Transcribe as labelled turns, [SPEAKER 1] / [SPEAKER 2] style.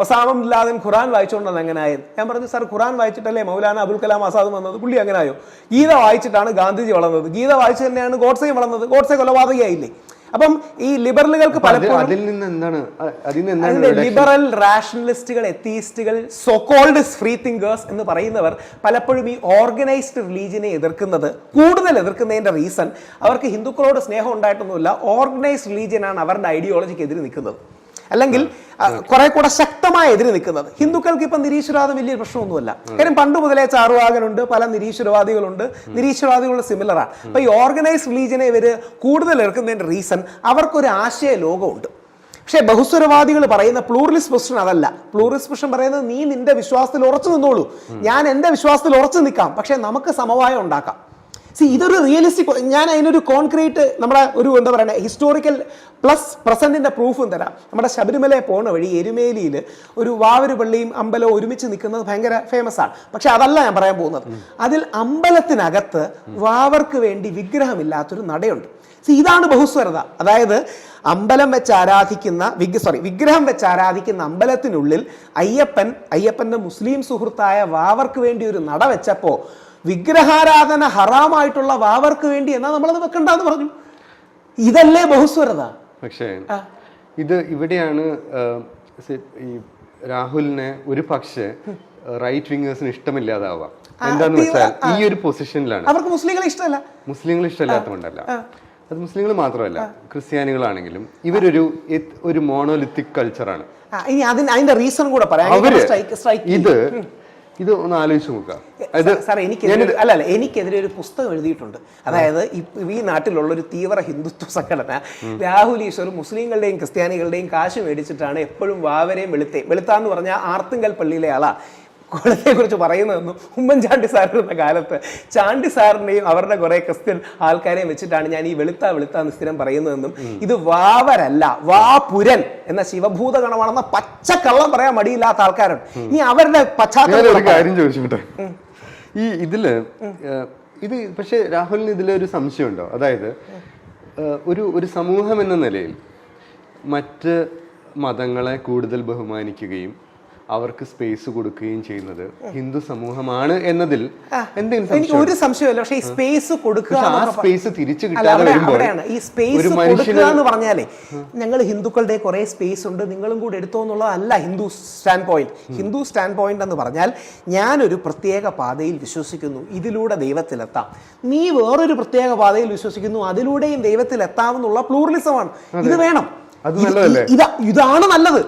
[SPEAKER 1] Osama bin Laden ഖുറാൻ വായിച്ചുകൊണ്ടാണ് അങ്ങനെ ആയത്. ഞാൻ പറഞ്ഞു സാർ, ഖുറാൻ വായിച്ചിട്ടല്ലേ മൗലാന അബുൽ കലാം ആസാദ് വന്നത്, പുള്ളി അങ്ങനെ ആയോ? ഗീത വായിച്ചിട്ടാണ് ഗാന്ധിജി വളർന്നത്, ഗീത വായിച്ചു തന്നെയാണ് ഗോഡ്സെയും വളർന്നത്, ഗോഡ്സെ കൊലപാതകയായില്ലേ? അപ്പം ഈ ലിബറലുകൾക്ക് പലപ്പോഴും ലിബറൽ റാഷണലിസ്റ്റുകൾ, എത്തീസ്റ്റുകൾ, സോകോൾഡ് ഫ്രീ തിങ്കേഴ്സ് എന്ന് പറയുന്നവർ പലപ്പോഴും ഈ ഓർഗനൈസ്ഡ് റിലീജിയനെ കൂടുതൽ എതിർക്കുന്നതിന്റെ റീസൺ അവർക്ക് ഹിന്ദുക്കളോട് സ്നേഹം ഉണ്ടായിട്ടൊന്നുമില്ല. ഓർഗനൈസ്ഡ് റിലീജിയനാണ് അവരുടെ ഐഡിയോളജിക്ക് എതിരെ നിൽക്കുന്നത്, അല്ലെങ്കിൽ കുറെ കൂടെ ശക്തമായി എതിരെ നിൽക്കുന്നത്. ഹിന്ദുക്കൾക്ക് ഇപ്പം നിരീശ്വരവാദം വലിയ പ്രശ്നമൊന്നുമല്ല. കാര്യം പണ്ട് മുതലേ ചാറുവാകനുണ്ട്, പല നിരീശ്വരവാദികളുണ്ട്, നിരീശ്വരവാദികളുടെ സിമിലറാണ്. അപ്പൊ ഈ ഓർഗനൈസ്ഡ് റിലീജിയനെ ഇവര് കൂടുതൽ എതിർക്കുന്നതിന്റെ റീസൺ അവർക്കൊരു ആശയ ലോകമുണ്ട്. പക്ഷേ ബഹുസ്വരവാദികൾ പറയുന്ന പ്ലൂറലിസ്റ്റ് പൊസിഷൻ അതല്ല. പ്ലൂറലിസ്റ്റ് പൊസിഷൻ പറയുന്നത് നീ നിന്റെ വിശ്വാസത്തിൽ ഉറച്ചു നിന്നോളൂ, ഞാൻ എന്റെ വിശ്വാസത്തിൽ ഉറച്ചു നിൽക്കാം, പക്ഷെ നമുക്ക് സമവായം ഉണ്ടാക്കാം. ഇതൊരു റിയലിസ്റ്റിക്, ഞാൻ അതിനൊരു കോൺക്രീറ്റ് നമ്മുടെ ഒരു എന്താ പറയുക ഹിസ്റ്റോറിക്കൽ പ്ലസ് പ്രസന്റിന്റെ പ്രൂഫും തരാം. നമ്മുടെ ശബരിമലയെ പോണ വഴി എരുമേലിയിൽ ഒരു വാവര് പള്ളിയും അമ്പലവും ഒരുമിച്ച് നിൽക്കുന്നത് ഭയങ്കര ഫേമസ് ആണ്. പക്ഷെ അതല്ല ഞാൻ പറയാൻ പോകുന്നത്. അതിൽ അമ്പലത്തിനകത്ത് വാവർക്ക് വേണ്ടി വിഗ്രഹമില്ലാത്തൊരു നടയുണ്ട്. ഇതാണ് ബഹുസ്വരത. അതായത് അമ്പലം വെച്ച് ആരാധിക്കുന്ന വിഗ്രഹം വെച്ച് ആരാധിക്കുന്ന അമ്പലത്തിനുള്ളിൽ അയ്യപ്പന്റെ മുസ്ലിം സുഹൃത്തായ വാവർക്ക് വേണ്ടി ഒരു നട വെച്ചപ്പോ വിഗ്രഹാരാധന ഹറാമായിട്ടുള്ള വാവർക്ക് വേണ്ടി എന്നാ നമ്മളത് വെക്കണ്ടെന്ന് പറഞ്ഞു. ഇതല്ലേ ബഹുസ്വരത? പക്ഷേ
[SPEAKER 2] ഇവിടെയാണ് ഈ രാഹുലിനെ ഒരു പക്ഷേ റൈറ്റ് വിംഗേഴ്സിന് ഇഷ്ടമില്ലാതാവാം. എന്താന്ന് വെച്ചാൽ ഈ ഒരു പൊസിഷനിലാണ്
[SPEAKER 1] അവർക്ക് മുസ്ലിങ്ങളെ
[SPEAKER 2] ഇഷ്ടമില്ലാത്തതുകൊണ്ടല്ല, അത് മുസ്ലിങ്ങൾ മാത്രമല്ല ക്രിസ്ത്യാനികളാണെങ്കിലും ഇവരൊരു മോണോലിത്തിക് കൾച്ചറാണ്.
[SPEAKER 1] അതിന്റെ റീസൺ കൂടെ പറയാം.
[SPEAKER 2] ഇത് ഒന്ന് ആലോചിച്ച് നോക്കുക.
[SPEAKER 1] സാർ, എനിക്കെതിരെ ഒരു പുസ്തകം എഴുതിയിട്ടുണ്ട്. അതായത് ഈ നാട്ടിലുള്ള ഒരു തീവ്ര ഹിന്ദുത്വ സംഘടന രാഹുൽ ഈശ്വർ മുസ്ലിങ്ങളുടെയും ക്രിസ്ത്യാനികളുടെയും കാശ് മേടിച്ചിട്ടാണ് എപ്പോഴും വാവരെയും വെളുത്താന്ന് പറഞ്ഞാൽ ആർത്തുങ്കൽ പള്ളിയിലെ ആളാ കൊളത്തെ കുറിച്ച് പറയുന്നതെന്നും ഉമ്മൻചാണ്ടി സാറിന്റെ കാലത്ത് ചാണ്ടി സാറിനെയും അവരുടെ കുറെ ക്രിസ്ത്യൻ ആൾക്കാരെയും വെച്ചിട്ടാണ് ഞാൻ ഈ വെളുത്താന്ന് സ്ഥിരം പറയുന്നതെന്നും ഇത് വാവരല്ല വാപുരൻ എന്ന ശിവഭൂത ഗണമാണെന്ന പച്ചക്കള്ളം പറയാൻ മടിയില്ലാത്ത ആൾക്കാരാണ്. ഇനി അവരുടെ
[SPEAKER 2] പശ്ചാത്തലം കാര്യം ചോദിച്ചോട്ടെ, ഇത് പക്ഷെ രാഹുലിന് ഇതിലൊരു സംശയമുണ്ടോ? അതായത് ഒരു സമൂഹം എന്ന നിലയിൽ മറ്റ് മതങ്ങളെ കൂടുതൽ ബഹുമാനിക്കുകയും അവർക്ക് സ്പേസ് കൊടുക്കുകയും ചെയ്യുന്നത് ഹിന്ദു സമൂഹമാണ് എന്നതിൽ
[SPEAKER 1] എന്തെങ്കിലും ഒരു സംശയമല്ല. പക്ഷേ ഈ സ്പേസ് കൊടുക്കുക,
[SPEAKER 2] സ്പേസ് തിരിച്ചു കിട്ടാതെ
[SPEAKER 1] ഈ സ്പേസ് കൊടുക്കുക എന്ന് പറഞ്ഞാലേ ഞങ്ങൾ ഹിന്ദുക്കളുടെ കുറെ സ്പേസ് ഉണ്ട് നിങ്ങളും കൂടെ എടുത്തോ എന്നുള്ളതല്ല Hindu stand point. Hindu stand point എന്ന് പറഞ്ഞാൽ ഞാനൊരു പ്രത്യേക പാതയിൽ വിശ്വസിക്കുന്നു, ഇതിലൂടെ ദൈവത്തിലെത്താം. നീ വേറൊരു പ്രത്യേക പാതയിൽ വിശ്വസിക്കുന്നു, അതിലൂടെയും ദൈവത്തിലെത്താമെന്നുള്ള പ്ലൂറലിസമാണ്. ഇത് വേണം, ഇതാണ് നല്ലത്.